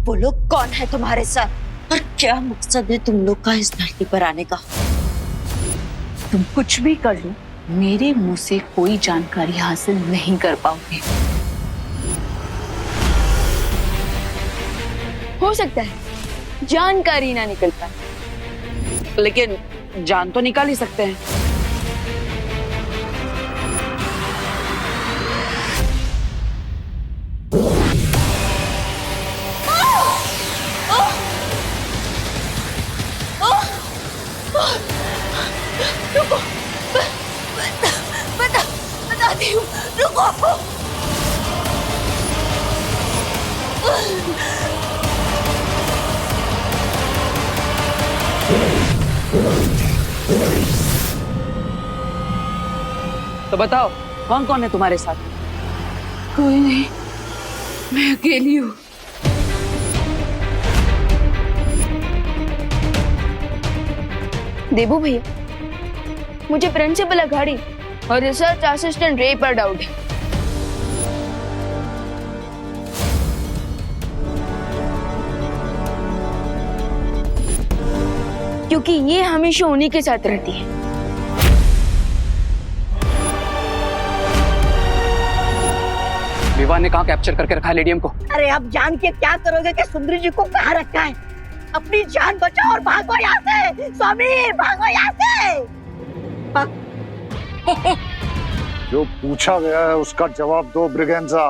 बोलो, कौन है तुम्हारे साथ और क्या मकसद है तुम लोग का इस धरती पर आने का? तुम कुछ भी कर लो, मेरे मुंह से कोई जानकारी हासिल नहीं कर पाओगे। हो सकता है जानकारी ना निकल पाए, लेकिन जान तो निकाल ही सकते हैं। बताती हूँ, रुको। तो बताओ, कौन कौन है तुम्हारे साथ? कोई नहीं, मैं अकेली हूँ। देबू भैया, मुझे प्रिंसिपल अघाड़ी और रिसर्च असिस्टेंट रे पर डाउट है। क्योंकि ये हमेशा उन्हीं के साथ रहती है। विवान ने कहाँ कैप्चर करके रखा है लेडियम को? अरे अब जान के क्या करोगे कि सुंदरी जी को कहाँ रखा है? अपनी जान बचाओ और भागो यहाँ से। स्वामी, भागो यहाँ से। जो पूछा गया है उसका जवाब दो ब्रिगेंजा।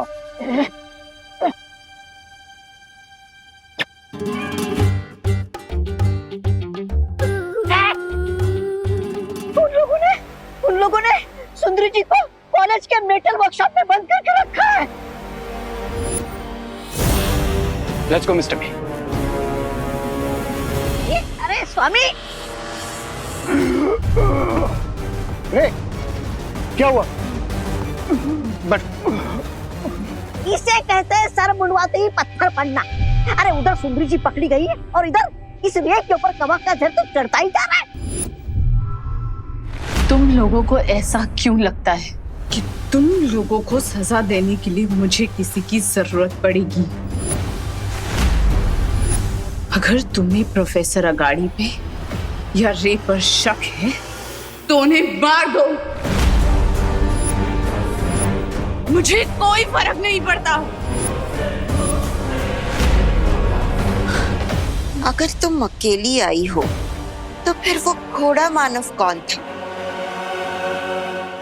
उन लोगों ने सुंदरी जी को कॉलेज के मेटल वर्कशॉप में बंद करके रखा है। Let's go mister B. अरे स्वामी, क्या हुआ? बट इसे कहते हैं सर मुंडवाते ही पत्थर पड़ना। अरे उधर सुंदरी जी पकड़ी गई है और इधर इस रेत के ऊपर कवक का जड़ तो चढ़ता ही जा रहा है। तुम लोगों को ऐसा क्यों लगता है कि तुम लोगों को सजा देने के लिए मुझे किसी की जरूरत पड़ेगी? अगर तुम्हें प्रोफेसर अगाड़ी पे या रे पर शक है तो उन्हें मार दो, मुझे कोई फर्क नहीं पड़ता। अगर तुम अकेली आई हो तो फिर वो घोड़ा मानव कौन था?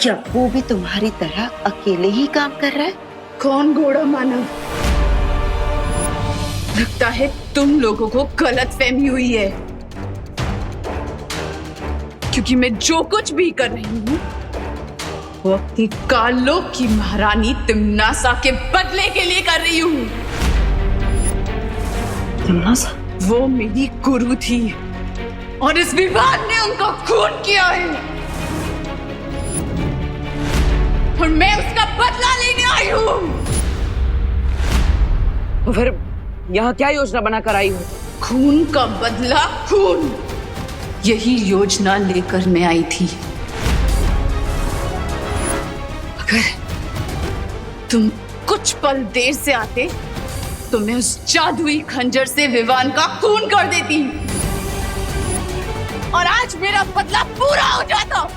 क्या वो भी तुम्हारी तरह अकेले ही काम कर रहा है? कौन घोड़ा मानव? लगता है तुम लोगों को गलतफहमी हुई है, क्योंकि मैं जो कुछ भी कर रही हूँ वो अपनी कालों की महारानी तिम्नासा के बदले के लिए कर रही हूँ। तिम्नासा? वो मेरी गुरु थी और इस विवाद ने उनका खून किया है और मैं उसका बदला लेने आई हूँ। तो फिर यहाँ क्या योजना बनाकर आई हो? खून का बदला खून, यही योजना लेकर मैं आई थी। अगर तुम कुछ पल देर से आते तो मैं उस जादुई खंजर से विवान का खून कर देती और आज मेरा बदला पूरा हो जाता।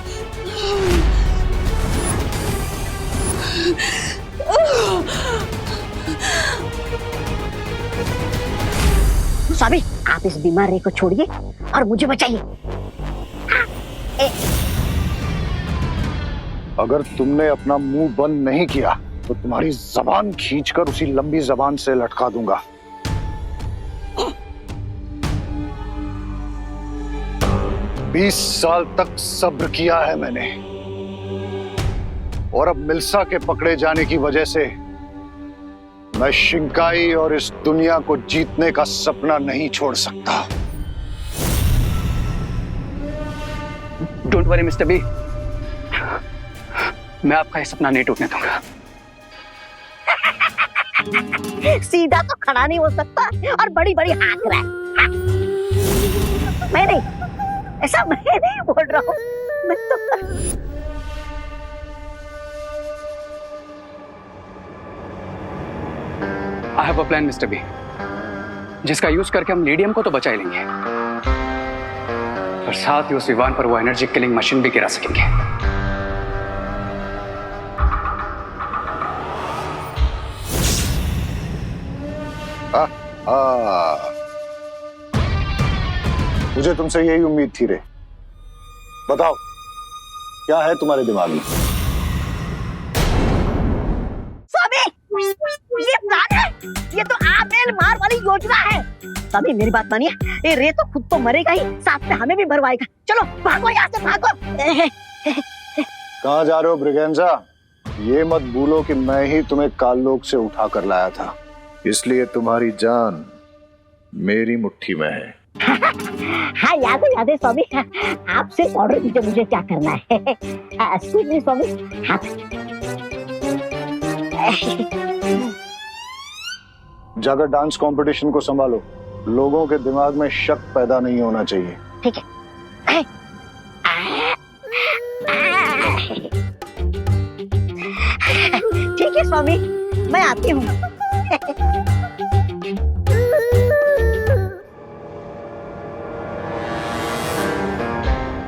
स्वामी, आप इस बीमार रे को छोड़िए और मुझे बचाइए। अगर तुमने अपना मुंह बंद नहीं किया तो तुम्हारी जबान खींचकर उसी लंबी जबान से लटका दूंगा। बीस साल तक सब्र किया है मैंने और अब मिल्सा के पकड़े जाने की वजह से मैं शिंकाई और इस दुनिया को जीतने का सपना नहीं छोड़ सकता। डोंट वरी मिस्टर बी, मैं आपका ये सपना नहीं टूटने दूंगा। सीधा तो खड़ा नहीं हो सकता और बड़ी बड़ी हाँक रहा है। मैं नहीं, ऐसा मैं नहीं बोल रहा हूँ, मैं तो I have a plan, Mr. B. जिसका यूज करके हम लीडियम को तो बचा ही लेंगे, और साथ ही उस विवान पर वो एनर्जी किलिंग मशीन भी गिरा सकेंगे। मुझे तुमसे यही उम्मीद थी रे। बताओ क्या है तुम्हारे दिमाग में? स्वामी, ये प्लान है, ये तो आमेल मार वाली योजना है। स्वामी मेरी बात मानिए, ये रे तो खुद तो मरेगा ही, साथ में हमें भी मरवाएगा। चलो भागो यहाँ से, भागो। कहाँ जा रहे हो ब्रिगेंजा? ये मत भूलो कि मैं ही तुम्हें काललोक से उठा कर लाया था, इसलिए तुम्हारी जान मेरी मुट्ठी में है। हाँ याद है स्वामी, आपसे ऑर्डर दीजिए मुझे क्या करना है। एक्सक्यूज मी स्वामी। हाँ। जाकर डांस कंपटीशन को संभालो, लोगों के दिमाग में शक पैदा नहीं होना चाहिए। ठीक है। ठीक है स्वामी, मैं आती हूँ।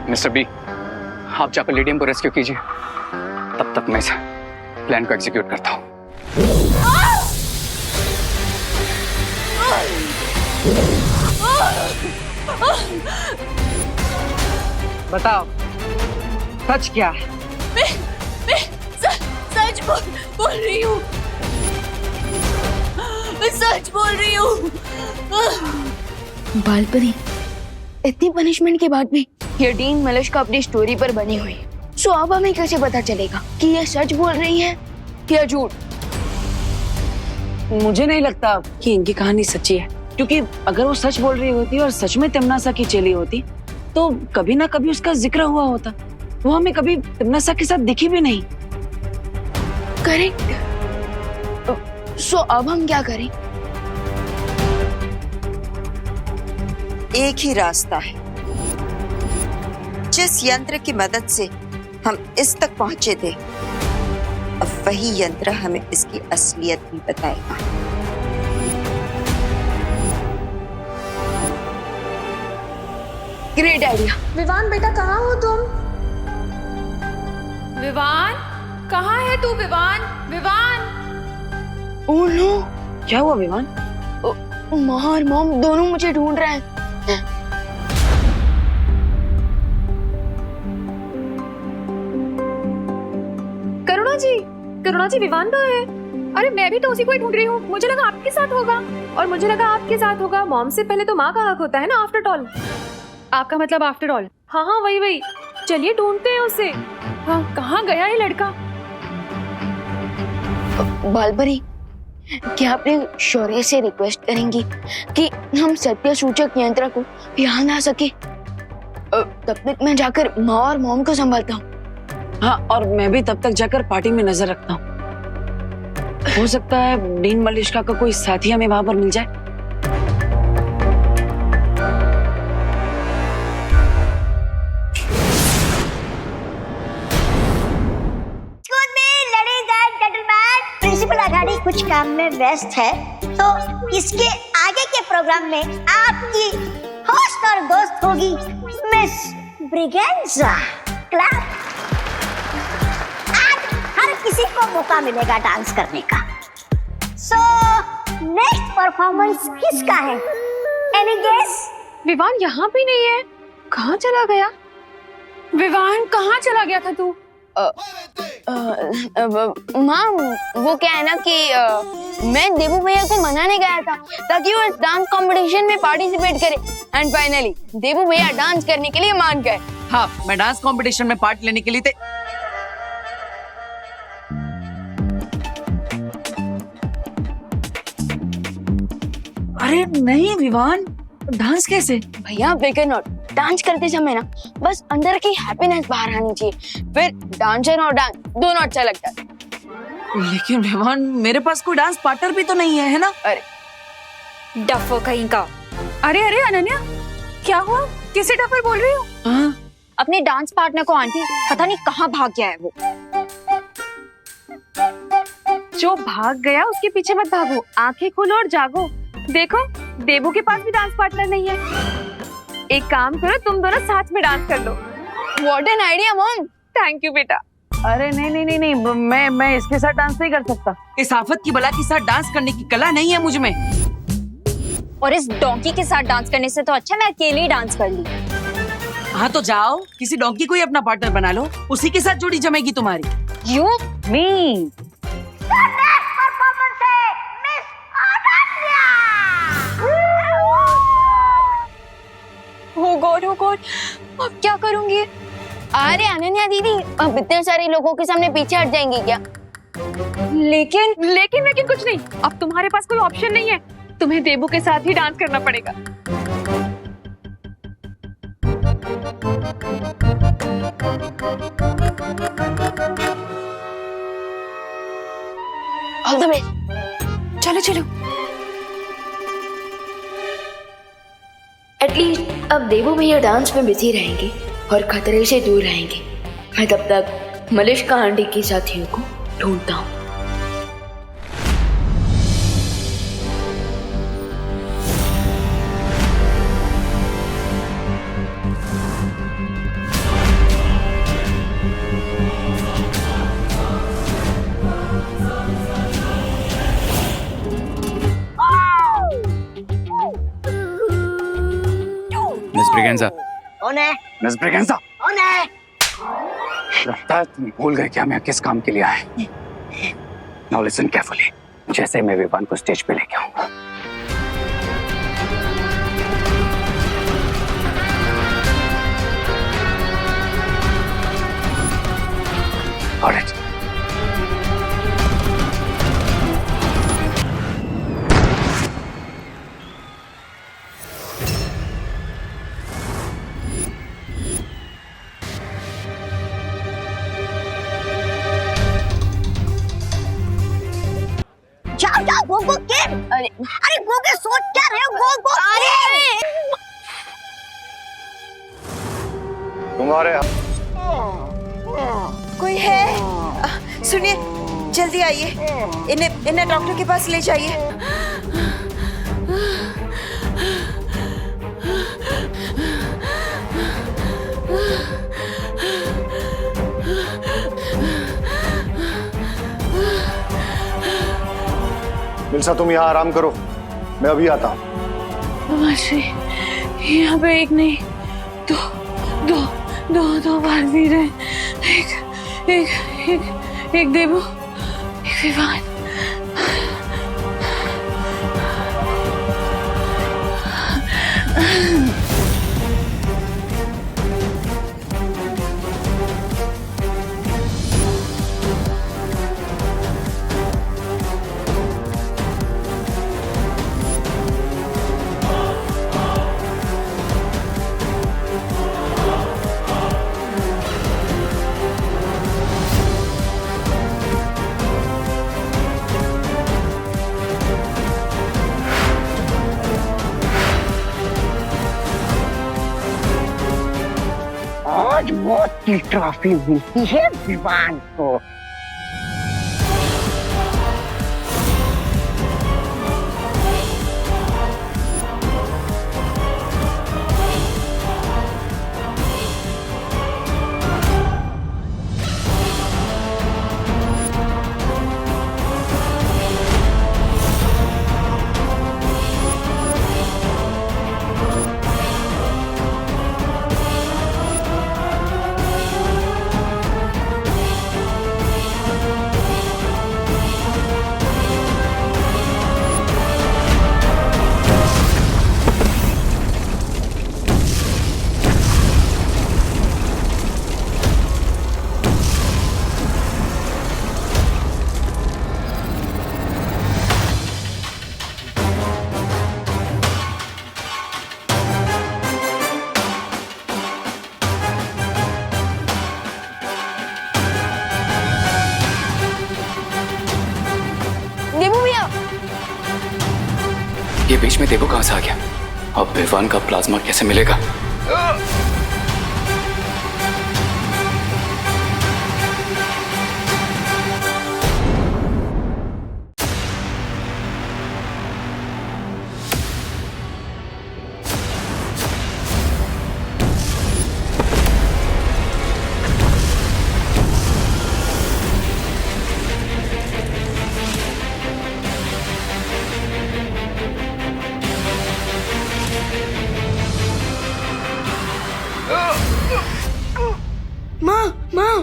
मिस्टर बी, आप जाकर लीडियम को रेस्क्यू कीजिए, तब तक मैं इस प्लान को एग्जीक्यूट करता हूँ। बताओ सच क्या है? मैं सच बोल रही हूँ। मैं सच बोल रही हूँ। बालपरी, इतनी पनिशमेंट के बाद भी ये डीन मलिश्का अपनी स्टोरी पर बनी हुई है। सो अब हमें कैसे पता चलेगा कि ये सच बोल रही है या झूठ? मुझे नहीं लगता कि इनकी कहानी सच्ची है, क्योंकि अगर वो सच बोल रही होती और सच में तिमनासा की चेली होती तो कभी ना कभी उसका जिक्र हुआ होता। वो हमें कभी तिमनासा के साथ दिखी भी नहीं। करेक्ट। सो अब हम क्या करें? एक ही रास्ता है, जिस यंत्र की मदद से हम इस तक पहुंचे थे, अब वही यंत्र हमें इसकी असलियत भी बताएगा। Great idea. विवान बेटा कहाँ हो तुम? विवान कहाँ है तू? विवान ओह नो, क्या हुआ विवान? माँ और मॉम दोनों मुझे ढूंढ रहे हैं। करुणा जी विवान कहाँ है? अरे मैं भी तो उसी को ही ढूंढ रही हूँ। मुझे लगा आपके साथ होगा, और मुझे लगा आपके साथ होगा। मॉम से पहले तो माँ का हक होता है ना, आफ्टर ऑल। आपका मतलब आफ्टर ऑल? हाँ हाँ वही। चलिए ढूंढते हैं उसे। हाँ कहाँ गया ये लड़का? बालपरी, क्या अपने शौर्य से रिक्वेस्ट करेंगी कि हम सत्य सूचक यंत्र को यहाँ ला सके? तब तक मैं जाकर माँ और मॉम को संभालता हूँ। हाँ, और मैं भी तब तक जाकर पार्टी में नजर रखता हूँ। हो सकता है डीन मलिश्का का कोई साथी हमें वहां पर मिल जाए। प्रिंसिपल अघाड़ी कुछ काम में व्यस्त है, तो इसके आगे के प्रोग्राम में आपकी होस्ट और दोस्त होगी मिस ब्रिगेंजा। क्लैप। आज हर किसी को मौका मिलेगा डांस करने का। सो नेक्स्ट परफॉर्मेंस किसका है? Any guess? विवान यहाँ भी नहीं है, कहाँ चला गया? विवान कहाँ चला गया था तू? माँ, वो क्या है ना कि मैं देवू भैया को मनाने गया था ताकि वो डांस कंपटीशन में पार्टिसिपेट करे, एंड फाइनली देवू भैया डांस करने के लिए मान गए। हाँ, मैं डांस कंपटीशन में पार्ट लेने के लिए थे। अरे नहीं विवान, डांस कैसे? भैया बिगर नॉट, डांस करते समय ना बस अंदर की हैप्पीनेस बाहर आनी चाहिए, फिर डांसर और डांस दोनों अच्छा लगता है। लेकिन विवान, मेरे पास कोई डांस पार्टनर भी तो नहीं है, है ना? अरे डफर कहीं का। अरे अरे अनन्या, क्या हुआ? किसे डफर बोल रही हो? हाँ? अपने डांस पार्टनर को आंटी पता नहीं कहाँ भाग गया है वो। जो भाग गया उसके पीछे मत भागो, आंखें खोलो और जागो। देखो देबू के पास भी डांस पार्टनर नहीं है। एक काम करो, तुम दोनों साथ में डांस कर लो। What an idea mom. Thank you बेटा। अरे नहीं, मैं इसके साथ डांस नहीं कर सकता। इस आफत की बला के साथ डांस करने की कला नहीं है मुझ में। और इस डोंकी के साथ डांस करने से तो अच्छा मैं अकेले ही डांस कर ली। हाँ तो जाओ, किसी डोंकी को ही अपना पार्टनर बना लो, उसी के साथ जोड़ी जमेगी तुम्हारी। यू मी परफॉर्मेंस है मिस अनन्या। ओ गॉड, अब क्या करूंगी? अरे अनन्या दीदी, अब इतने सारे लोगों के सामने पीछे हट जाएंगी क्या? लेकिन कुछ नहीं। अब तुम्हारे पास कोई ऑप्शन नहीं है, तुम्हें देबू के साथ ही डांस करना पड़ेगा। All the best. चलो। एटलीस्ट अब देवू भैया डांस में बिजी रहेंगे और खतरे से दूर रहेंगे। मैं तब तक मलिश्का आंटी की साथियों को ढूंढता हूँ। मिस ब्रिगेंजा, कौन है? मिस ब्रिगेंजा, कौन है? लगता है तुम भूल गए क्या मैं किस काम के लिए आए। Now listen carefully. जैसे मैं विवान को स्टेज पे लेके आऊंगा, ऑलराइट, जाओ गो के। अरे गो के सोच क्या रहे हो? गो अरे तुम्हारे कोई है? सुनिए, जल्दी आइए, इन्हें डॉक्टर के पास ले जाइए। मिल्सा, तुम यहाँ आराम करो, मैं अभी आता हूँ। माशी, यहाँ पे एक नहीं दो बार वीर हैं। एक देवू, एक विवान। आज बहुत की ट्रॉफी मिलती है विवान को। ये बीच में देवू कहां से आ गया? अब विवान का प्लाज्मा कैसे मिलेगा?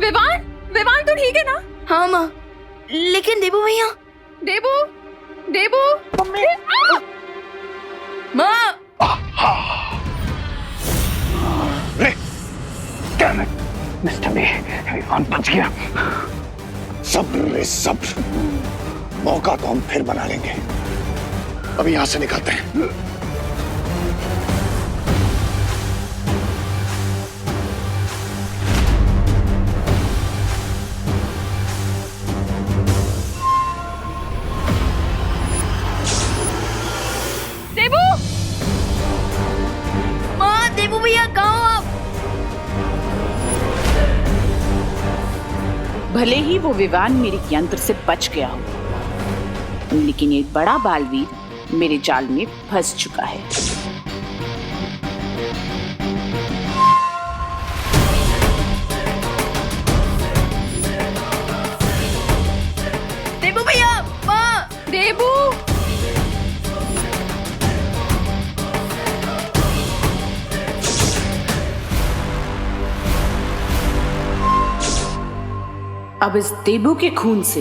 विवान, विवान तो ठीक है ना? हाँ माँ, लेकिन देबू भैया। देबू, देबू, मम्मी। माँ, मिस्टर बी, विवान बच गया। सब्र रे सब्र, मौका तो हम फिर बना लेंगे। अभी यहां से निकलते हैं। देबू, माँ, देबू भैया कहाँ हो आप? भले ही वो विवान मेरे यंत्र से बच गया हो, लेकिन एक बड़ा बालवीर मेरे जाल में फंस चुका है। देबू भैया, माँ, देबू। अब इस देबू के खून से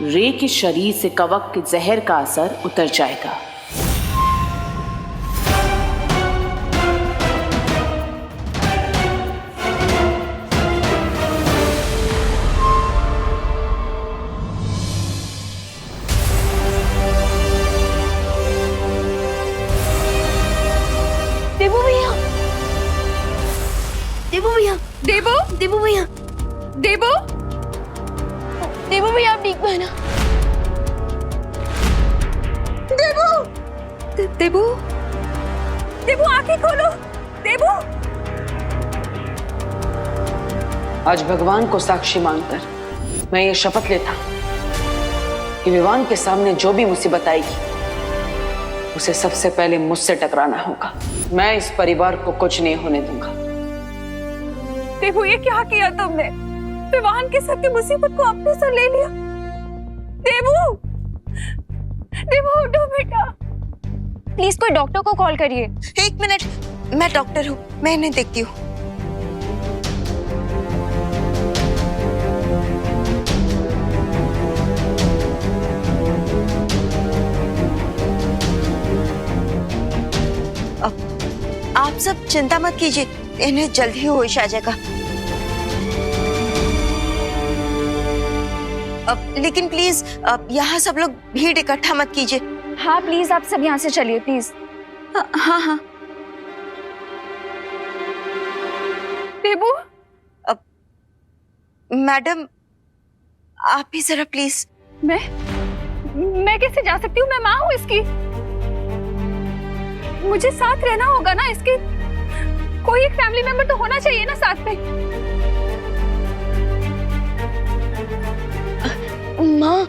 रे के शरीर से कवक के जहर का असर उतर जाएगा। देबू भैया, देबू भैया, देबू, देबू भैया, देबू, देबू भैया आप ठीक है ना? देबू, देबू आंखें खोलो, देबू। आज भगवान को साक्षी मानकर मैं ये शपथ लेता कि विवान के सामने जो भी मुसीबत आएगी उसे सबसे पहले मुझसे टकराना होगा। मैं इस परिवार को कुछ नहीं होने दूंगा। देबू, ये क्या किया तुमने? विवान के साथ की मुसीबत को अपने सर ले लिया। देबू, देबू उठो बेटा। प्लीज कोई डॉक्टर को कॉल करिए। एक मिनट, मैं डॉक्टर हूँ, मैं इन्हें देखती हूँ। आप सब चिंता मत कीजिए, इन्हें जल्द ही होश आ जाएगा। लेकिन प्लीज यहाँ सब लोग भीड़ इकट्ठा मत कीजिए। हाँ प्लीज आप सब यहाँ से चलिए प्लीज। हाँ हाँ। देबू, मैडम आप ही जरा प्लीज। मैं कैसे जा सकती हूँ? मैं माँ हूँ इसकी, मुझे साथ रहना होगा ना इसके। कोई एक फैमिली मेंबर तो होना चाहिए ना साथ में। माँ,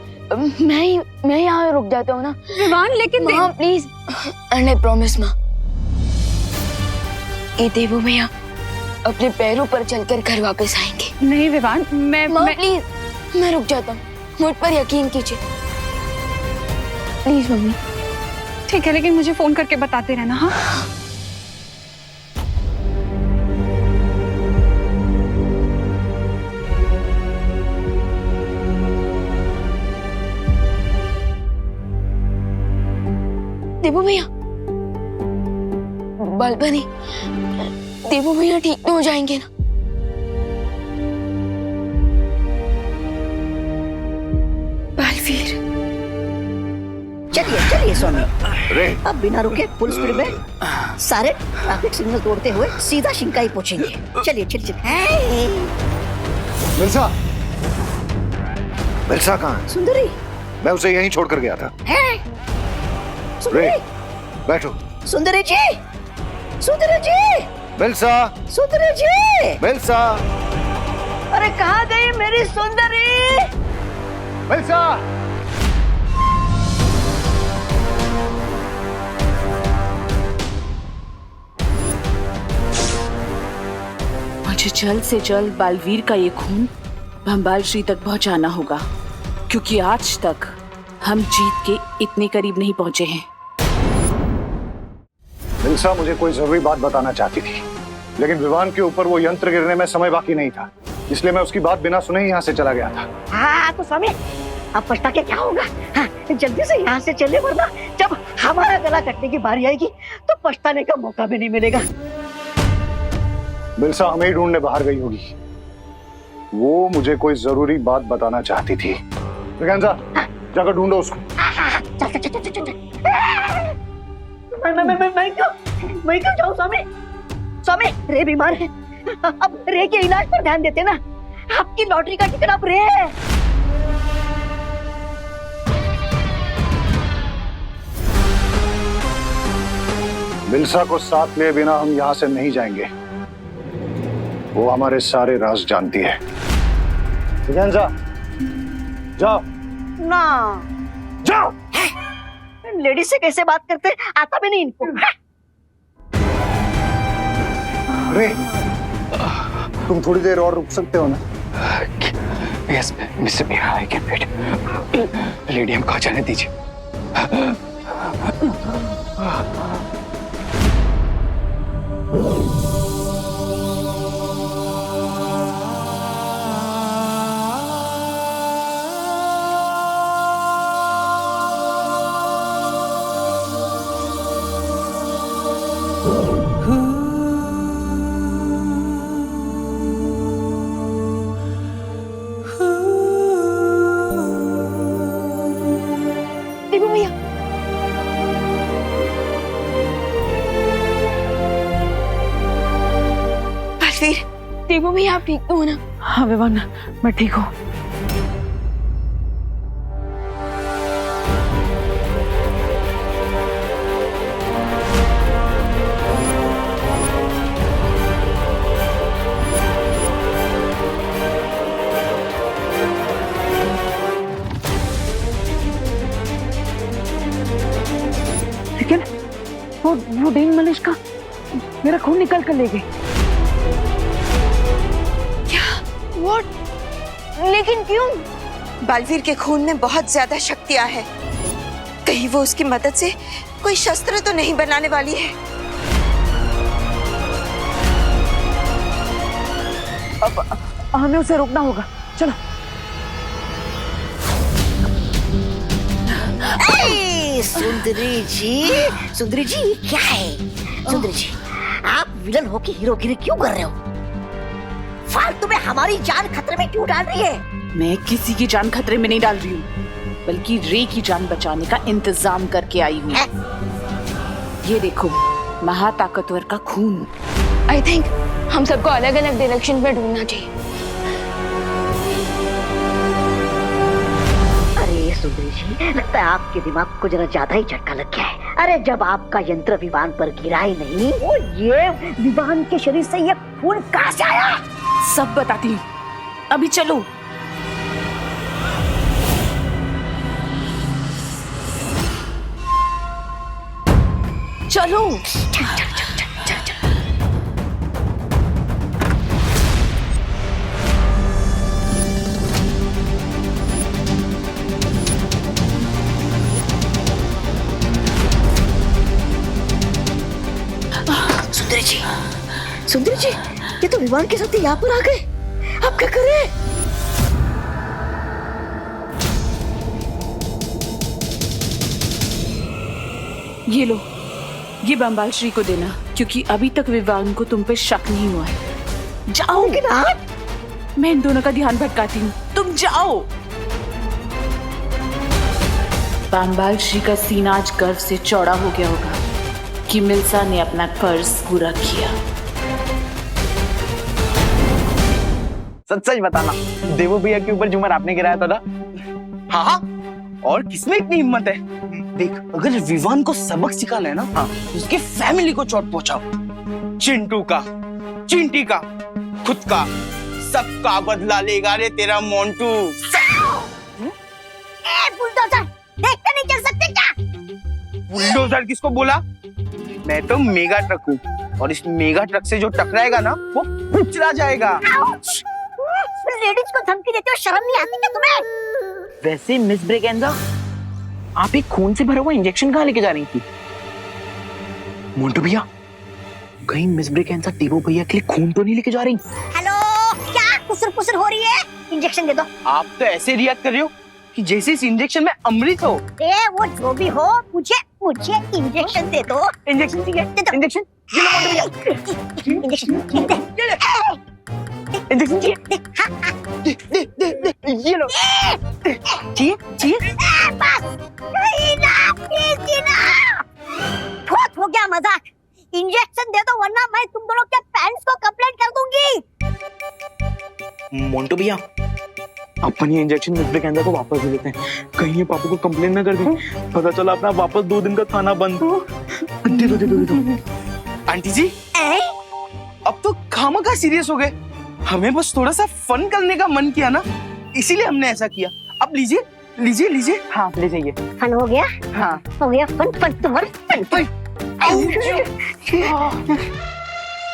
मैं यहाँ रुक जाता हूँ ना। विवान, लेकिन माँ प्लीज, एंड आई प्रॉमिस माँ, ये देबू भैया अपने पैरों पर चलकर घर वापस आएंगे। नहीं विवान, माँ प्लीज, मैं रुक जाता हूँ, मुझ पर यकीन कीजिए प्लीज मम्मी। ठीक है, लेकिन मुझे फोन करके बताते रहना। हाँ देबू भैया, बालबनी, देबू भैया ठीक तो हो जाएंगे ना? बालवीर, चलिए चलिए स्वामी, अब बिना रुके फुल स्पीड में सारे ट्रैफिक सिग्नल तोड़ते हुए सीधा शिंकाई पहुंचेंगे। चलिए चलिए चलिए। मिल्सा, मिल्सा कहाँ है? सुंदरी, मैं उसे यहीं छोड़कर गया था। सुंदरी, बैठो। सुंदरी जी, सुंदरी जी, मिल्सा, सुंदरी जी, मिल्सा, अरे कहाँ गई मेरी सुंदरी? मिल्सा। मुझे जल्द से जल्द बालवीर का ये खून भंबाल श्री तक पहुंचाना होगा, क्योंकि आज तक हम जीत के इतने करीब नहीं पहुंचे हैं। मिल्सा मुझे कोई जरूरी बात बताना चाहती थी, लेकिन विवान के ऊपर वो यंत्र गिरने में समय बाकी नहीं था। इसलिए मैं उसकी बात बिना सुने ही यहाँ से चला गया था। हाँ तो स्वामी, अब पछता के क्या होगा? हाँ, जल्दी से यहाँ से चले, वरना जब हमारा गला कटने की बारी आएगी तो पछताने का मौका भी नहीं मिलेगा। बिलसा हमें ही ढूंढने बाहर गई होगी। वो मुझे कोई जरूरी बात बताना चाहती थी। ब्रिगेंजा, जाकर ढूंढो उसको। चल चल चल चल चल। मैं क्यों जाऊँ स्वामी? स्वामी, रे बीमार है, अब रे के इलाज पर ध्यान देते ना। आपकी लॉटरी का टिकट अब रे है। बिलसा को साथ लिए बिना हम यहाँ से नहीं जाएंगे। वो हमारे सारे राज जानती है। ब्रिगेंजा, जाओ ना, जाओ। लेडीज से कैसे बात करते, आता भी नहीं इनको। अरे तुम थोड़ी देर और रुक सकते हो ना? Yes mister Meera, I can wait. Lady हमको आ जाने दीजिए। देवू भैया, बलवीर, देवू भैया आप ठीक तो हो ना? हाँ विवान, मैं ठीक हूँ। लेकिन वो डेन मलिश का मेरा खून निकल कर ले गई। What? लेकिन क्यों? बलवीर के खून में बहुत ज्यादा शक्तियां हैं। कहीं वो उसकी मदद से कोई शस्त्र तो नहीं बनाने वाली है। अब हमें उसे रोकना होगा। चलो। सुंदरी जी क्या है? सुंदरी जी, आप विलन होके हीरोगिरी क्यों कर रहे हो? फालतू में हमारी जान खतरे में क्यों डाल रही है? मैं किसी की जान खतरे में नहीं डाल रही हूँ, बल्कि रे की जान बचाने का इंतजाम करके आई हूँ। ये देखो, महाताकतवर का खून। आई थिंक हम सबको अलग अलग डायरेक्शन पे ढूंढना चाहिए। अरे सुंदरी जी, लगता है आपके दिमाग को जरा ज्यादा ही झटका लग गया है। अरे जब आपका यंत्र विमान पर गिरा ही नहीं, वो ये विमान के शरीर से ये खून कहाँ से आया? सब बताती हूँ, अभी चलो। चलो। सुंदरी जी, ये तो विमान के साथ यहाँ पर आ गए। अब क्या करें? ये लो, ये बम्बाल श्री को देना, क्योंकि अभी तक विवान को तुम पे शक नहीं हुआ है। जाओगे ना? मैं इन दोनों का ध्यान भटकाती हूँ, तुम जाओ। बम्बाल श्री का सीना आज गर्व से चौड़ा हो गया होगा कि मिल्सा ने अपना कर्ज पूरा किया। सच सच बताना, देवो भैया के ऊपर झूमर आपने गिराया था ना? हाँ हाँ, और किसमें इतनी हिम्मत है? देख, अगर विवान को सबक सिखाना है ना, हाँ, उसकी फैमिली को चोट पहुंचाओ। चिंटू का, चिंटी का, खुद का, सबका बदला लेगा रे तेरा मोंटू। बुलडोजर, देखते नहीं चल सकते क्या? बुलडोजर किसको बोला? मैं तो मेगा ट्रक हूँ, और इस मेगा ट्रक से जो टकराएगा ना, वो कुचला जाएगा। लेडीज को धमकी देते हो, शर्म नहीं आती क्या तुम्हें? वैसे मिस ब्रिगेंजा, आप एक खून से भरा हुआ इंजेक्शन कहाँ लेके जा रही थी? मोंटू भैया, कहीं मिस ब्रिगेंजा देवो भैया के लिए खून तो नहीं लेके जा रही? हेलो, क्या? कुसुर पुसुर हो रही है, इंजेक्शन दे दो। आप तो ऐसे रिएक्ट कर रहे हो कि जैसे इस इंजेक्शन में अमृत हो। ए वो जो भी हो, मुझे इंजेक्शन दे दो। इंजेक्शन ठीक है, इंजेक्शन इंजेक्शन इंजेक्शन चाहिए, ये लो। चाहिए बस बहुत हो गया मजाक। इंजेक्शन दे दो वरना मैं तुम दोनों के पेरेंट्स को कंप्लेंट कर दूंगी। मोंटू भैया, अपन ये इंजेक्शन मिस्टर के अंदर को वापस दे देते हैं, कहीं ये पापा को कंप्लेन ना कर दें। पता चला अपना वापस 2 दिन का खाना बंद। दे दो। आंटी जी, अब तो खामखा सीरियस हो गए। हमें बस थोड़ा सा फन करने का मन किया ना, इसीलिए हमने ऐसा किया। अब लीजिए। हाँ ले जाइए। फन हो गया? हाँ हो गया फन तुम्हारा फन।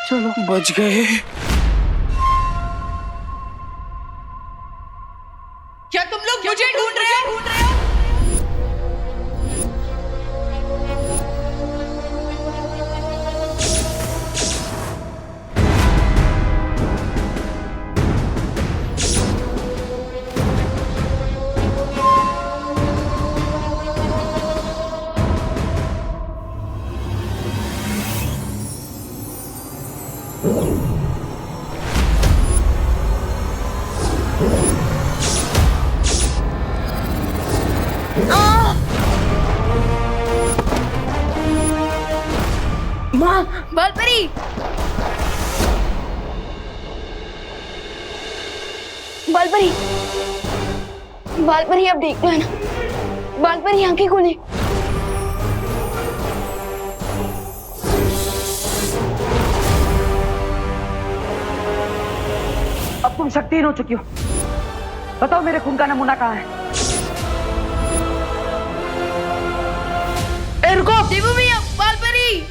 चलो बच गए। क्या तुम लोग मुझे ढूंढ रहे हो? बालपरी, बालपरी अब देखना है ना। बालपरी आंखें खोले। अब तुम शक्तिहीन हो चुकी हो। बताओ मेरे खून का नमूना कहाँ है? रुको देवू भैया, बालपरी।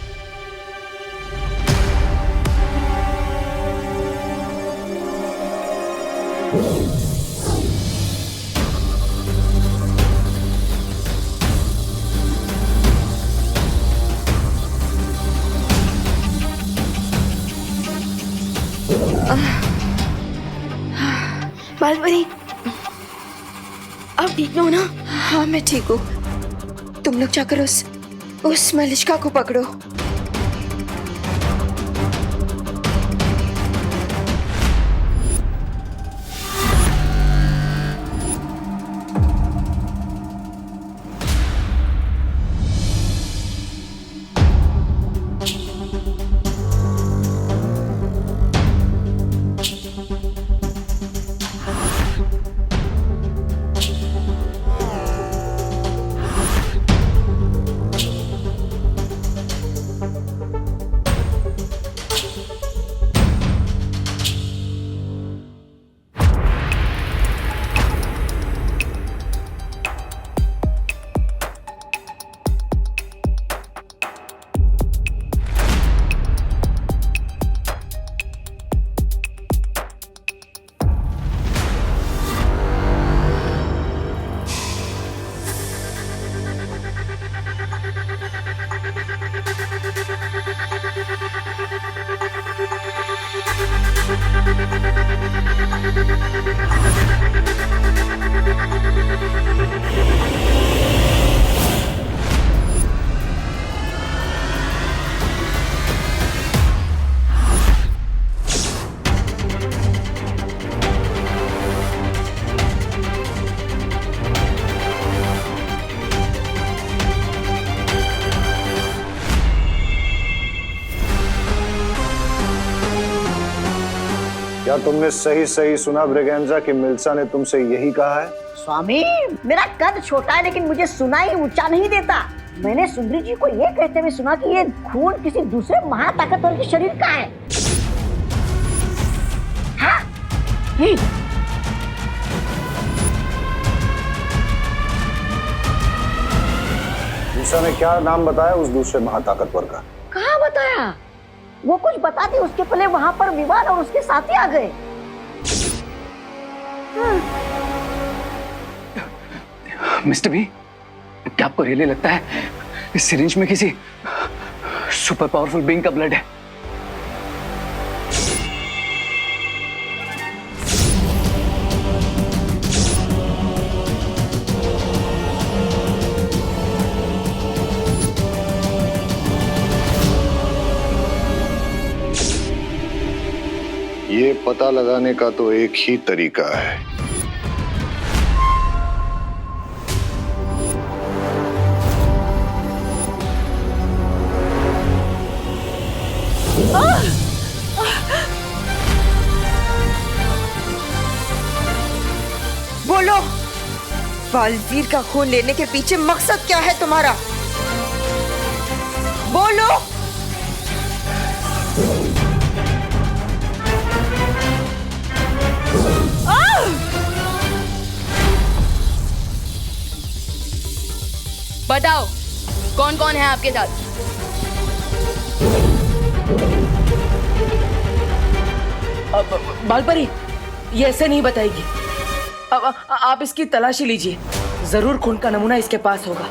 बालपरी, आप ठीक हो ना? हाँ मैं ठीक हूँ। तुम लोग जाकर उस मलिष्का को पकड़ो। क्या तुमने सही सही सुना ब्रिगेंजा कि मिल्सा ने तुमसे यही कहा है? स्वामी, मेरा कद छोटा है लेकिन मुझे सुनाई ऊंचा नहीं देता। मैंने सुंदरी जी को ये कहते हुए सुना कि ये खून किसी दूसरे महाताकतवर के शरीर का है। हाँ? मिल्सा ने क्या नाम बताया उस दूसरे महाताकतवर का? कहाँ बताया? वो कुछ बताते उसके पहले वहां पर विवाद और उसके साथी आ गए। मिस्टर बी, क्या आपको रियली लगता है इस सिरिंज में किसी सुपर पावरफुल बीइंग का ब्लड है? ये पता लगाने का तो एक ही तरीका है। बोलो, बालवीर का खून लेने के पीछे मकसद क्या है तुम्हारा? बोलो। बताओ, कौन कौन है आपके साथ? बालपरी ये ऐसे नहीं बताएगी। अब आप इसकी तलाशी लीजिए, जरूर खून का नमूना इसके पास होगा।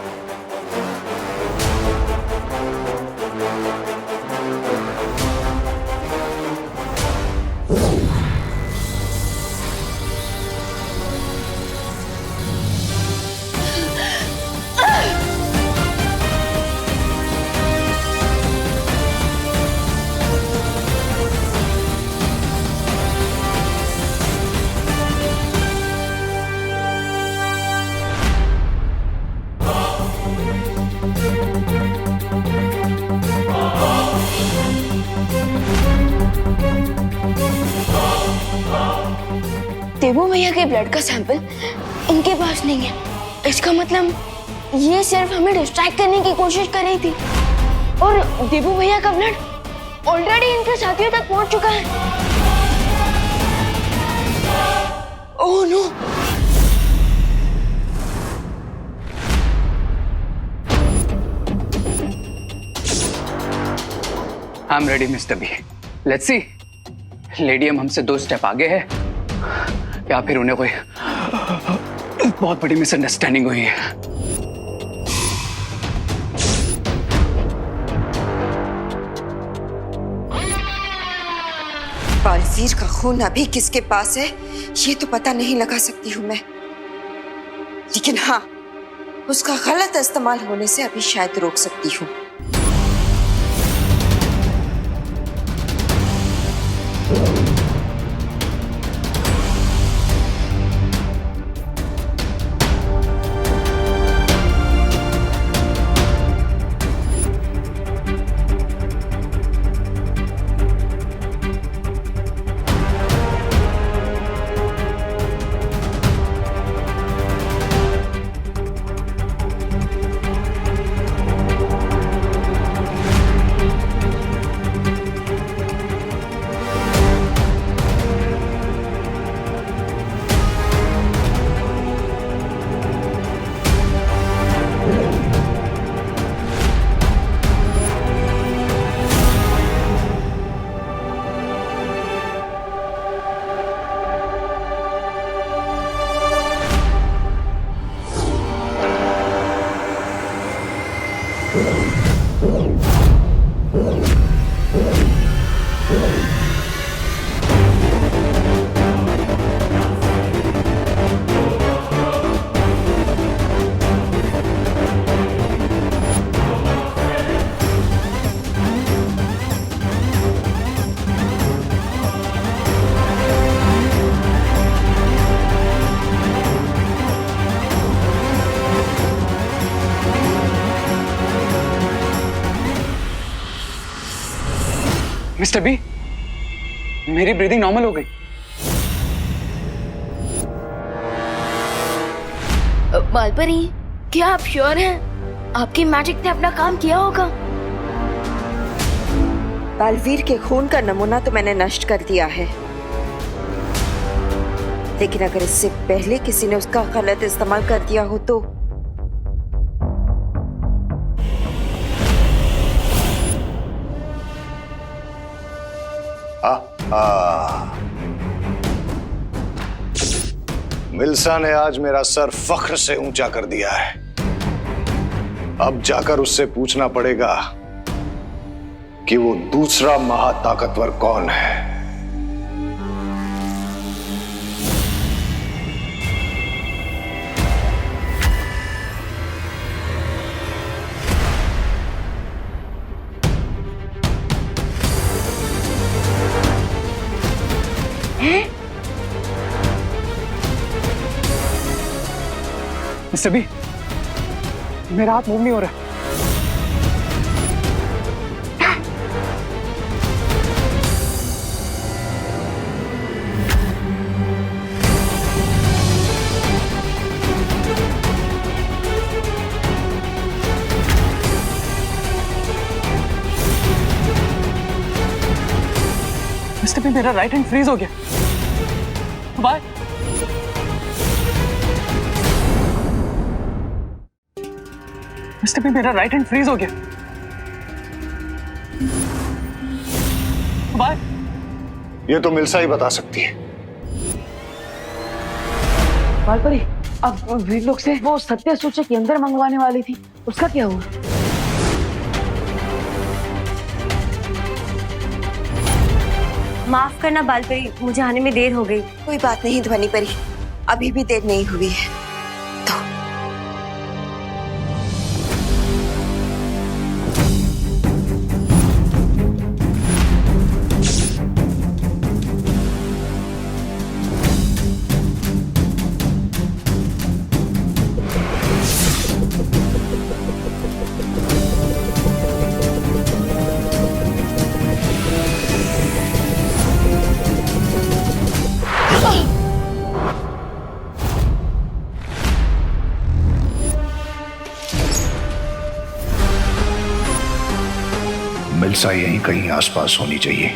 देवू भैया के ब्लड का सैंपल इनके पास नहीं है। इसका मतलब ये सिर्फ हमें डिस्ट्रैक्ट करने की कोशिश कर रही थी और देवू भैया का ब्लड ऑलरेडी इनके साथियों तक पहुंच चुका है। Oh no! I am ready mister B. Let's see, लेडियम हमसे 2 स्टेप आगे है या फिर उन्हें कोई बहुत बड़ी मिसअंडरस्टैंडिंग हुई है। बालवीर का खून अभी किसके पास है ये तो पता नहीं लगा सकती हूँ मैं, लेकिन हाँ, उसका गलत इस्तेमाल होने से अभी शायद रोक सकती हूँ। मिस्टर बी, मेरी ब्रीदिंग नॉर्मल हो गई। बालपरी, क्या आप श्योर हैं आपकी मैजिक ने अपना काम किया होगा? बालवीर के खून का नमूना तो मैंने नष्ट कर दिया है, लेकिन अगर इससे पहले किसी ने उसका गलत इस्तेमाल कर दिया हो तो मिल्सा ने आज मेरा सर फख्र से ऊंचा कर दिया है। अब जाकर उससे पूछना पड़ेगा कि वो दूसरा महाताकतवर कौन है। मिस्टर बी, मेरा हाथ मूव नहीं हो रहा। मिस्टर बी, मेरा राइट हैंड फ्रीज हो गया। बाय। मिस्टर बी, मेरा राइट हैंड फ्रीज हो गया। बाय। ये तो मिल्सा ही बता सकती है। बालपरी, अब वीर लोग से वो सत्य सूचक यंत्र मंगवाने वाली थी, उसका क्या हुआ? माफ करना बालपरी, मुझे आने में देर हो गई। कोई बात नहीं ध्वनि परी, अभी भी देर नहीं हुई है। तो मिल्सा यहीं कहीं आसपास होनी चाहिए।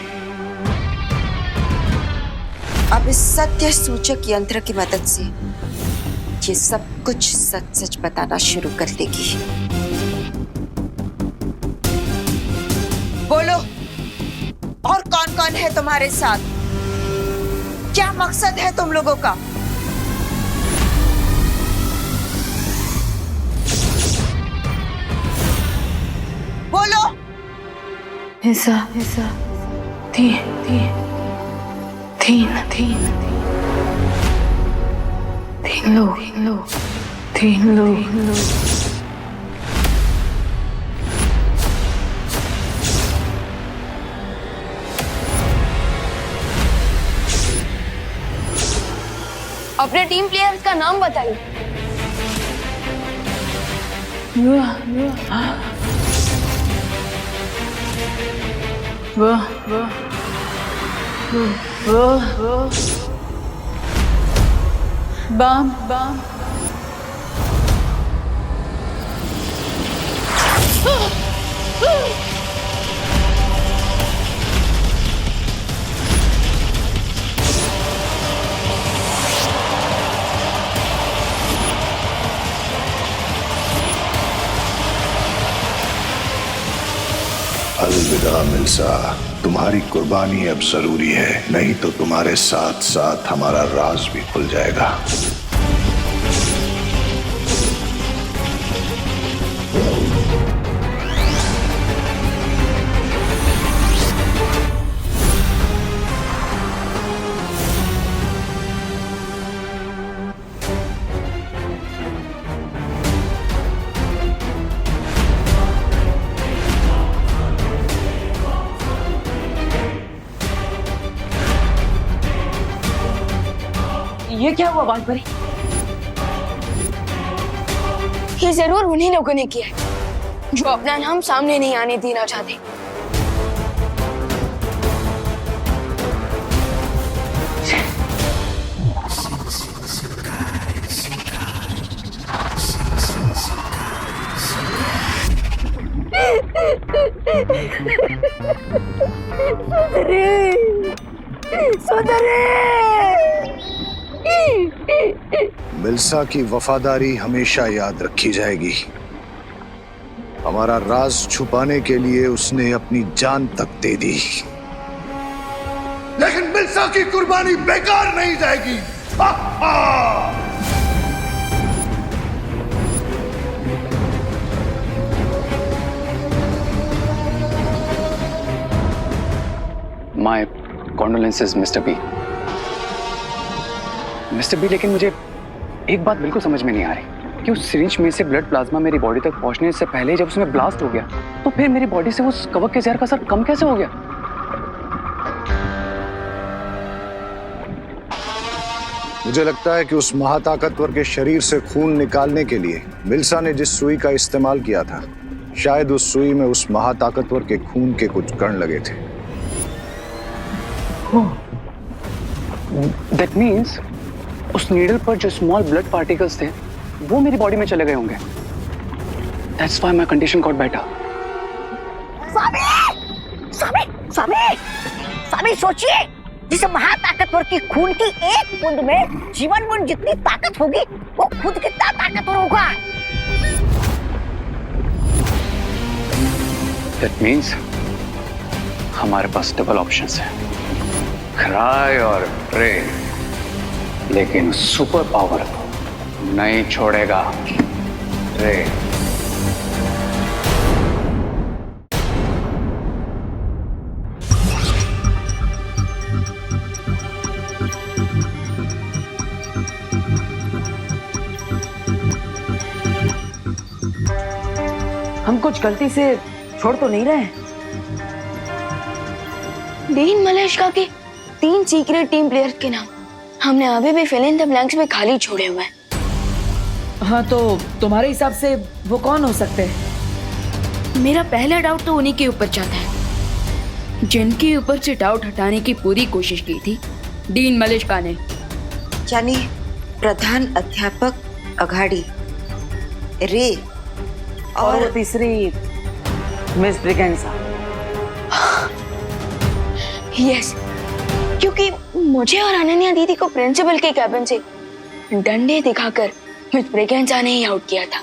अब इस सत्य सूचक यंत्र की मदद से ये सब कुछ सच सच बताना शुरू कर देगी। बोलो, और कौन कौन है तुम्हारे साथ? क्या मकसद है तुम लोगों का? बोलो। ऐसा तीन लोग। अपने टीम प्लेयर्स का नाम बताइए। बम अलविदा मिल्सा, तुम्हारी कुर्बानी अब जरूरी है, नहीं तो तुम्हारे साथ साथ हमारा राज भी खुल जाएगा। ये क्या हुआ बालपरी? ये जरूर उन्हीं लोगों ने किया है जो अपना नाम सामने नहीं आने देना चाहते। मिल्सा की वफादारी हमेशा याद रखी जाएगी। हमारा राज छुपाने के लिए उसने अपनी जान तक दे दी, लेकिन मिल्सा की कुर्बानी बेकार नहीं जाएगी। हा हा! My condolences mister B. Mister B, लेकिन मुझे एक बात बिल्कुल समझ में नहीं आ रही कि उस सिरिंज में से ब्लड प्लाज्मा मेरी बॉडी तक पहुंचने से पहले जब उसमें ब्लास्ट हो गया तो फिर मेरी बॉडी से उस कवक के जहर का असर कम कैसे हो गया? मुझे लगता है कि उस महाताकतवर के शरीर से खून निकालने के लिए मिल्सा ने जिस सुई का इस्तेमाल किया था, शायद उस सुई में उस महाताकतवर के खून के कुछ कण लगे थे। दैट मीन्स उस नीडल पर जो स्मॉल ब्लड पार्टिकल्स थे वो मेरी बॉडी में चले गए होंगे। That's why my condition got better. स्वामी सोचिए, जिस महाताकतवर की खून की एक बूंद में जीवन बूंद जितनी ताकत होगी, वो खुद कितना ताकतवर होगा। दैट मीन्स हमारे पास डबल ऑप्शंस हैं, क्राई और प्रे, लेकिन सुपर पावर को नहीं छोड़ेगा रे। हम कुछ गलती से छोड़ तो नहीं रहे हैं? डीन मलेशिया के 3 सीक्रेट टीम प्लेयर्स के नाम हमने अभी भी फिल इन द ब्लैंक्स में खाली छोड़े हुए हैं। हाँ, तो तुम्हारे हिसाब से वो कौन हो सकते हैं? मेरा पहला डाउट तो उन्हीं के ऊपर जाता है जिनके ऊपर से डाउट हटाने की पूरी कोशिश की थी डीन मलेशिया ने, यानी प्रधान अध्यापक अघाड़ी, रे और वो तीसरी मिस ब्रिगेंजा। यस, क्योंकि मुझे और अनन्या दीदी को प्रिंसिपल के कैबिन से डंडे दिखाकर मिस ब्रिगेंजा ने ही आउट किया था।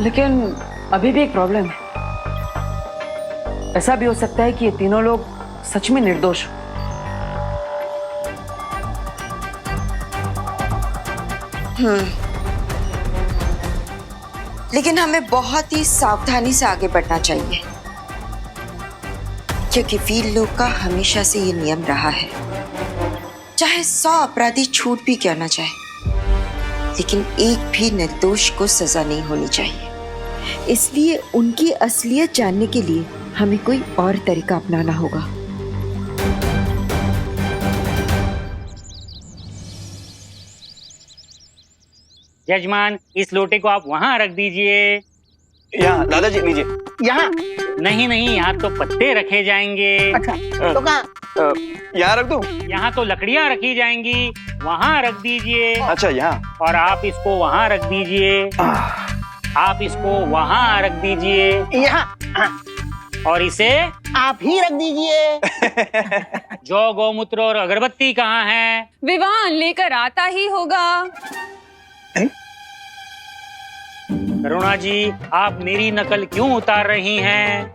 लेकिन अभी भी एक प्रॉब्लम है। ऐसा भी हो सकता है कि ये तीनों लोग सच में निर्दोष हो। लेकिन हमें बहुत ही सावधानी से आगे बढ़ना चाहिए, क्योंकि वीर लोग का हमेशा से ये नियम रहा है, चाहे 100 अपराधी छूट भी क्यों ना जाए, लेकिन एक भी निर्दोष को सजा नहीं होनी चाहिए। इसलिए उनकी असलियत जानने के लिए हमें कोई और तरीका अपनाना होगा। यजमान, इस लोटे को आप वहाँ रख दीजिए। यहाँ दादाजी लीजिए। यहाँ नहीं नहीं, यहाँ तो पत्ते रखे जाएंगे। अच्छा, तो कहाँ? यहाँ रख दूँ? यहाँ तो लकड़ियाँ रखी जाएंगी, वहाँ रख दीजिए। अच्छा, यहाँ। और आप इसको वहाँ रख दीजिए। आप इसको वहाँ रख दीजिए। यहाँ। और इसे आप ही रख दीजिए। जौ, गौमूत्र और अगरबत्ती कहाँ है? विवान लेकर आता ही होगा। करुणा जी, आप मेरी नकल क्यों उतार रही हैं?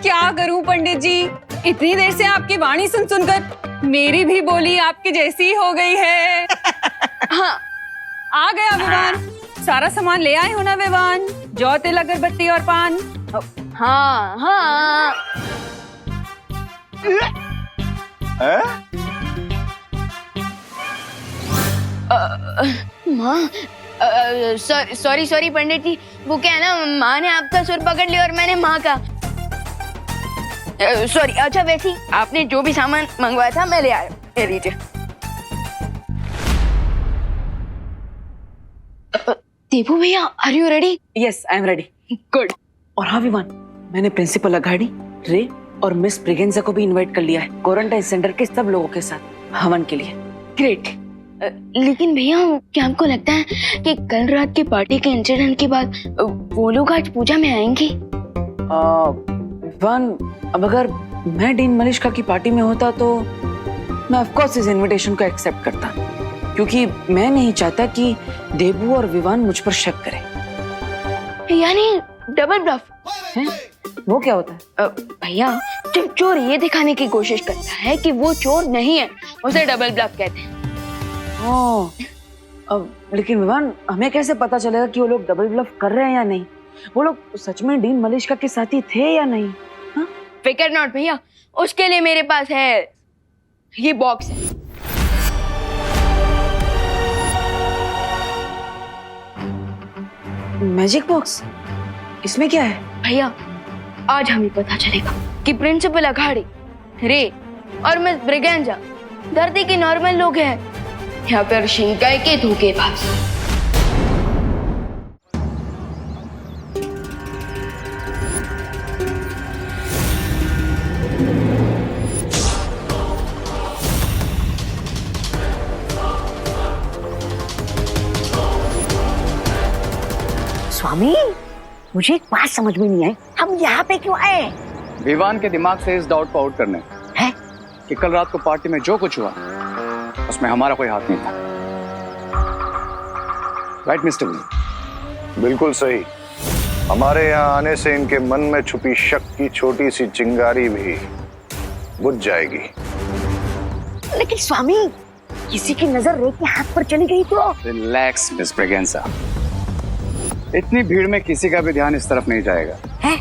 क्या करूं पंडित जी, इतनी देर से आपकी वाणी सुन सुनकर मेरी भी बोली आपकी जैसी हो गई है। हाँ, आ गया विवान। सारा सामान ले आए हो ना विवान? जौ, तिल, अगरबत्ती और पान। हाँ हाँ। माँ, सॉरी पंडित जी, वो क्या है ना, माँ ने आपका सुर पकड़ लिया और मैंने माँ का। सॉरी। अच्छा, वैसे ही आपने जो भी सामान मंगवाया था मैं ले आया। ले लीजिए। देवू भैया, are you ready? Yes, I am ready. Good. और हाँ विवान, मैंने प्रिंसिपल अघाड़ी, रे और मिस ब्रिगेंजा को भी इनवाइट कर लिया है क्वारंटाइन सेंटर के सब लोगों के साथ हवन के लिए। ग्रेट। लेकिन भैया, क्या आपको लगता है कि कल रात की पार्टी के इंसिडेंट के बाद वो लोग आज पूजा में आएंगे? विवान, अब अगर मैं डीन मलेशिया की पार्टी में होता तो मैं ऑफ कोर्स इस इनविटेशन को एक्सेप्ट करता, क्योंकि मैं नहीं चाहता कि देबू और विवान मुझ पर शक करें। यानी डबल ब्लफ है? वो क्या होता है? भैया, जब चोर ये दिखाने की कोशिश करता है कि वो चोर नहीं है, उसे डबल ब्लफ कहते हैं। अब लेकिन विवान, हमें कैसे पता चलेगा कि वो लोग डबल ब्लफ कर रहे हैं या नहीं? वो लोग सच में डीन मलेशिया के साथी थे या नहीं? हाँ? फिकर नॉट भैया, उसके लिए मेरे पास है ये बॉक्स है। मैजिक बॉक्स, इसमें क्या है? भैया आज हमें पता चलेगा कि प्रिंसिपल अघाड़ी, रे और मिस ब्रिगेंजा धरती के नॉर्मल लोग हैं या फिर शिंकाई के धोखेबाज। स्वामी, मुझे एक बात समझ में नहीं आई, हम यहाँ पे क्यों आए? विवान के दिमाग से इस डाउट को आउट करने हैं? कि कल रात को पार्टी में जो कुछ हुआ उसमें हमारा कोई हाथ नहीं था। राइट मिस्टर विजय? बिल्कुल सही। हमारे यहाँ आने से इनके मन में छुपी शक की छोटी सी चिंगारी भी बुझ जाएगी। लेकिन स्वामी, किसी की नजर रे के हाथ पर चली गई तो? रिलैक्स मिस ब्रिगेंजा, इतनी भीड़ में किसी का भी ध्यान इस तरफ नहीं जाएगा। है?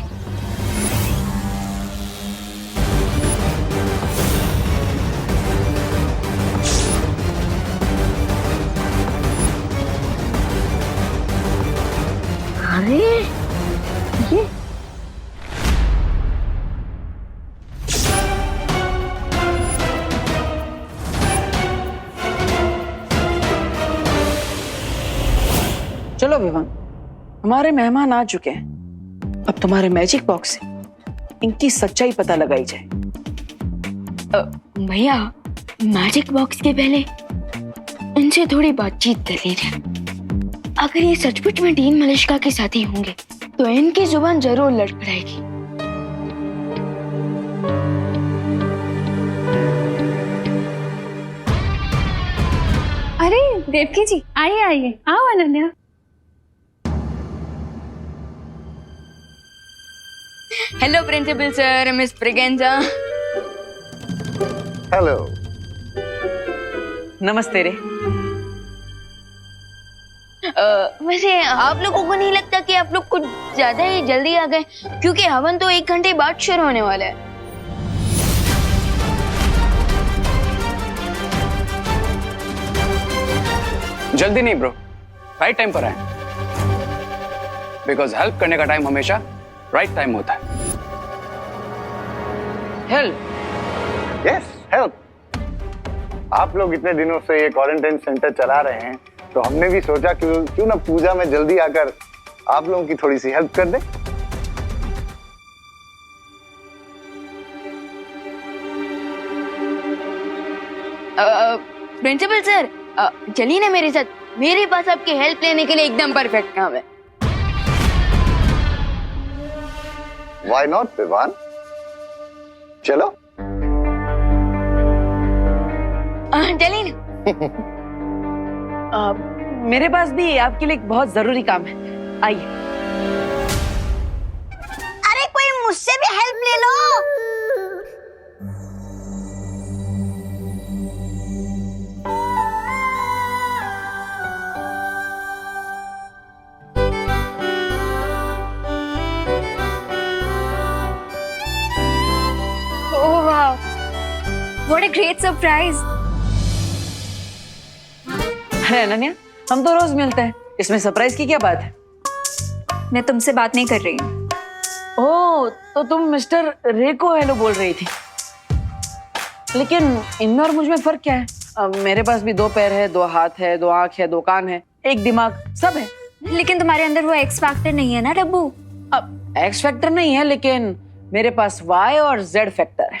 अरे ये चलो विवान, हमारे मेहमान आ चुके हैं। अब तुम्हारे मैजिक बॉक्स से इनकी सच्चाई पता लगाई जाए। भैया मैजिक बॉक्स के पहले इनसे थोड़ी बातचीत कर लीजिए। अगर ये सचमुच में डीन मलिश्का के साथी होंगे तो इनकी जुबान जरूर लड़खड़ाएगी। अरे देवकी जी, आइए आइए, आओ Ananya. Hello principal sir, miss Braganza. Hello. नमस्ते रे। वैसे आप लोगों को नहीं लगता कि आप लोग कुछ ज्यादा ही जल्दी आ गए? क्योंकि हवन तो 1 घंटे बाद शुरू होने वाला है। जल्दी नहीं ब्रो, राइट टाइम पर आए, बिकॉज हेल्प करने का टाइम हमेशा राइट टाइम होता है। हेल्प? Yes, help. आप लोग इतने दिनों से ये क्वारंटाइन सेंटर चला रहे हैं, तो हमने भी सोचा क्यों ना पूजा में जल्दी आकर आप लोगों की थोड़ी सी हेल्प कर दें। प्रिंसिपल सर, चलिए ना मेरे साथ, मेरे पास आपकी हेल्प लेने के लिए एकदम परफेक्ट काम है। व्हाई नॉट विवान, चलो। चलिए ना। मेरे पास भी आपके लिए एक बहुत जरूरी काम है, आइए। अरे कोई मुझसे भी हेल्प ले लो। ओह वाह, व्हाट अ ग्रेट सरप्राइज। अरे अनन्या, हम तो रोज मिलते हैं, इसमें सरप्राइज की क्या बात है? मैं तुमसे बात नहीं कर रही हूँ। ओह, तो तुम मिस्टर रे को हेलो बोल रही थी। लेकिन इनमें और मुझ में फर्क क्या है? मेरे पास भी 2 पैर है, 2 हाथ है, 2 आंख है, 2 कान है, 1 दिमाग, सब है। लेकिन तुम्हारे अंदर वो एक्स फैक्टर नहीं है ना डब्बू। अब एक्स फैक्टर नहीं है, लेकिन मेरे पास वाई और जेड फैक्टर है।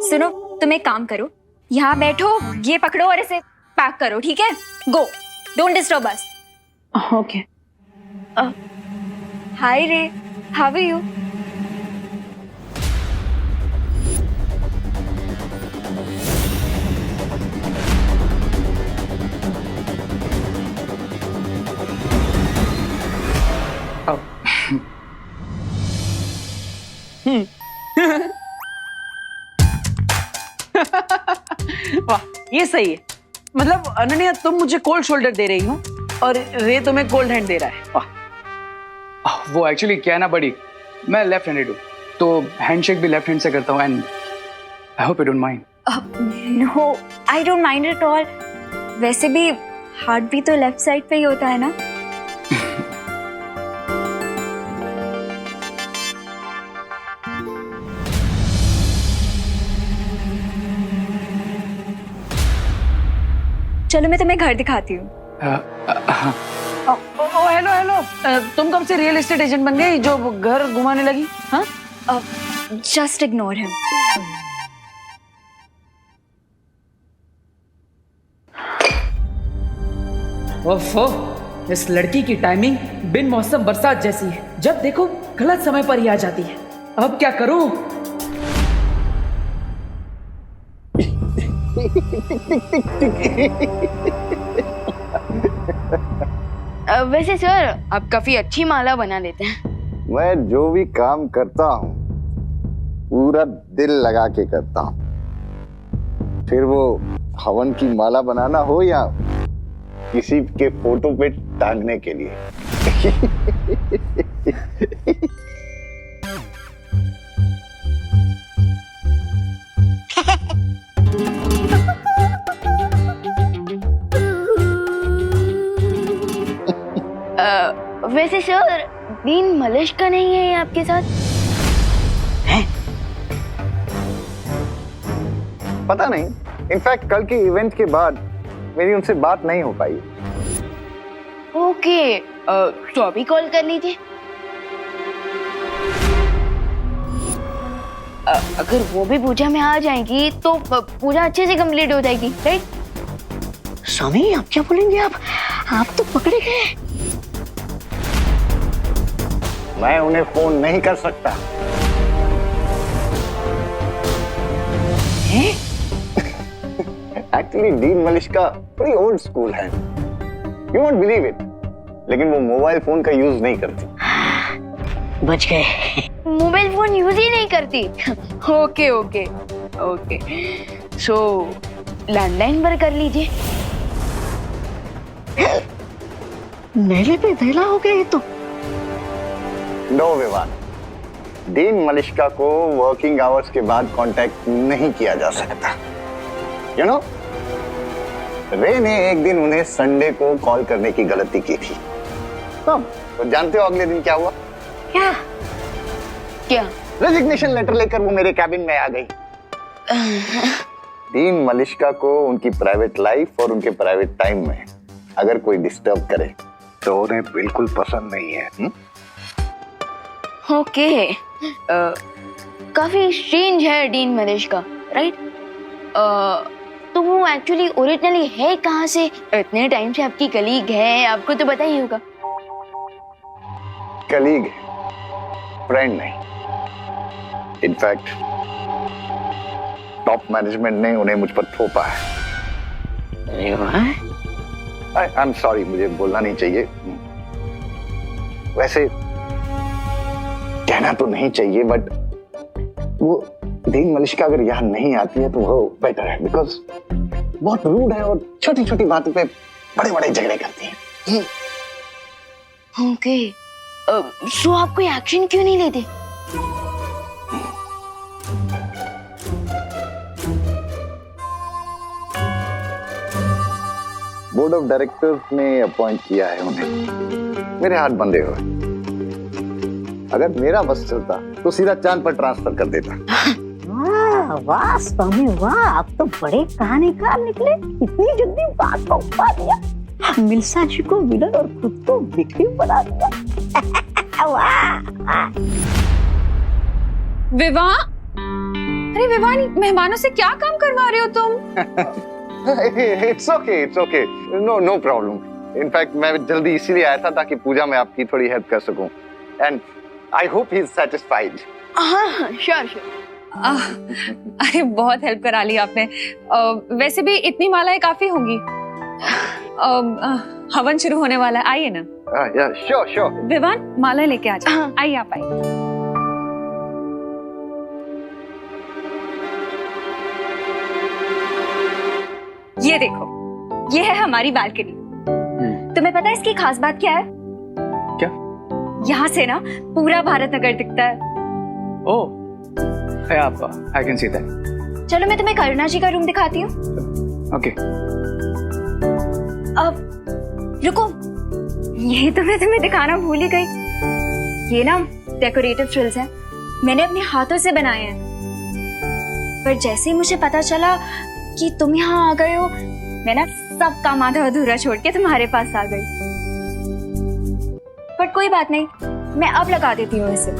सुनो, तुम एक काम करो, यहाँ बैठो, ये पकड़ो और इसे पैक करो, ठीक है? गो, डोंट डिस्टर्ब अस। ओके। हाय रे, हाउ आर यू? वाह, ये सही है। मतलब अनन्या, तुम मुझे कोल्ड शोल्डर दे रही हो और रे तुम्हें कोल्ड हैंड दे रहा है। वाह। वो एक्चुअली क्या है ना बड़ी, मैं लेफ्ट हैंडेड हूँ, तो हैंडशेक भी लेफ्ट हैंड से करता हूँ, and I hope you don't mind. No, I don't mind at all. वैसे भी हार्ट भी तो लेफ्ट साइड पे ही होता है ना। चलो मैं तुम्हें घर दिखाती हूँ। हेलो हेलो, तुम कब से रियल एस्टेट एजेंट बन गई जो घर घुमाने लगी? हाँ, जस्ट इग्नोर हिम। ओफो, इस लड़की की टाइमिंग बिन मौसम बरसात जैसी है। जब देखो गलत समय पर ही आ जाती है। अब क्या करूं? वैसे सर आप काफी अच्छी माला बना लेते हैं। मैं जो भी काम करता हूँ पूरा दिल लगा के करता हूँ, फिर वो हवन की माला बनाना हो या किसी के फोटो पे टांगने के लिए। वैसे सर डीन मलिश का नहीं है आपके साथ? है? पता नहीं, इनफैक्ट कल के इवेंट के बाद मेरी उनसे बात नहीं हो पाई। ओके, तो अभी कॉल कर लीजिए। अगर वो भी पूजा में आ जाएंगी तो पूजा अच्छे से कंप्लीट हो जाएगी, राइट? स्वामी आप क्या बोलेंगे? आप तो पकड़े गए। मैं उन्हें फोन नहीं कर सकता। एक्चुअली डीन मलिश्का बड़ी ओल्ड स्कूल है, यू वोंट बिलीव इट, लेकिन वो मोबाइल फोन का यूज नहीं करती। बच गए। मोबाइल फोन यूज ही नहीं करती। ओके ओके ओके, सो लैंडलाइन पर कर लीजिए। मेले पे धैला हो गया ये तो। नो विवान, डीन मलिश्का को वर्किंग आवर्स के बाद कांटेक्ट नहीं किया जा सकता। यू नो, रे ने एक दिन उन्हें संडे को कॉल करने की गलती की थी। तो जानते हो अगले दिन क्या हुआ? क्या क्या? रेजिग्नेशन लेटर लेकर वो मेरे कैबिन में आ गई। डीन मलिश्का को उनकी प्राइवेट लाइफ और उनके प्राइवेट टाइम में अगर कोई डिस्टर्ब करे तो उन्हें बिल्कुल पसंद नहीं है। ओके, काफी स्ट्रेंज है डीन मलिश्का, राइट? तो वो एक्चुअली ओरिजिनली है कहाँ से? इतने टाइम से आपकी कलीग है, आपको तो पता ही होगा। कलीग, फ्रेंड नहीं। इनफैक्ट टॉप मैनेजमेंट ने उन्हें मुझ पर थोपा है। आई एम सॉरी, मुझे बोलना नहीं चाहिए। वैसे कहना तो नहीं चाहिए, बट वो डीन मलिश्का अगर यहाँ नहीं आती है तो वो बेटर है, बिकॉज बहुत रूड है और छोटी छोटी बातों पे बड़े बड़े झगड़े करती है। ओके, सो आप कोई एक्शन क्यों नहीं लेते? बोर्ड ऑफ डायरेक्टर्स ने अपॉइंट किया है उन्हें। मेरे हाथ बंधे हुए। अगर मेरा बस चलता तो सीधा चांद पर ट्रांसफर कर देता। वाह स्वामी वाह, आप तो बड़े कहानीकार निकले। इतनी जल्दी बात को उठा दिया, मिल्सा जी को विलन और खुद को विक्टिम बना दिया। वाह। विवाह, अरे विवाह, मेहमानों से क्या काम करवा रहे हो तुम? It's okay, no problem. In fact मैं जल्दी इसीलिए आया था ताकि पूजा में आपकी थोड़ी हेल्प कर सकूं, and I hope he is satisfied. हाँ, श्योर। अरे बहुत हेल्प करा ली आपने। वैसे भी इतनी मालाएं काफी होंगी। हवन शुरू होने वाला है, आइए ना। श्योर। विवान, माला लेके आ जाओ। आइए आप आइए। ये देखो, ये है हमारी बालकनी। तुम्हें पता है इसकी खास बात क्या है? क्या? यहाँ से ना पूरा भारत नगर दिखता है। ओह, I can see that. चलो मैं तुम्हें करुणा जी का रूम दिखाती हूँ। Okay. अब रुको, यही तो मैं तुम्हें दिखाना भूल ही गई। ये ना डेकोरेटिव फ्रिल्स हैं, मैंने अपने हाथों से बनाए हैं। पर जैसे ही मुझे पता चला कि तुम यहाँ आ गए हो, मैं ना सब काम आधा अधूरा छोड़ के तुम्हारे पास आ गई। पर कोई बात नहीं, मैं अब लगा देती हूँ इसे।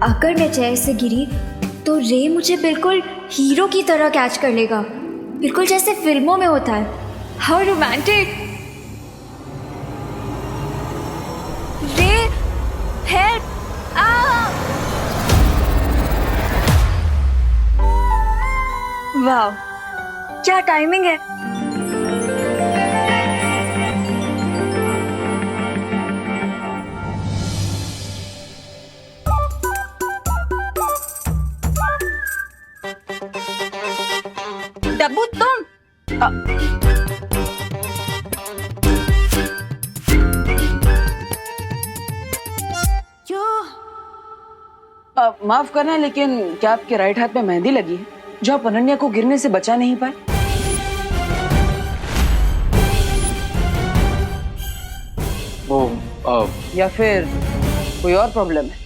अगर मैं चेयर से गिरी तो रे मुझे बिल्कुल हीरो की तरह कैच कर लेगा, बिल्कुल जैसे फिल्मों में होता है। How romantic. रे हेल्प। वाह, क्या टाइमिंग है। डब्बू तुम माफ करना, लेकिन क्या आपके राइट हाथ में मेहंदी लगी है जो आप अनन्या को गिरने से बचा नहीं पाए? वो या फिर कोई और प्रॉब्लम है?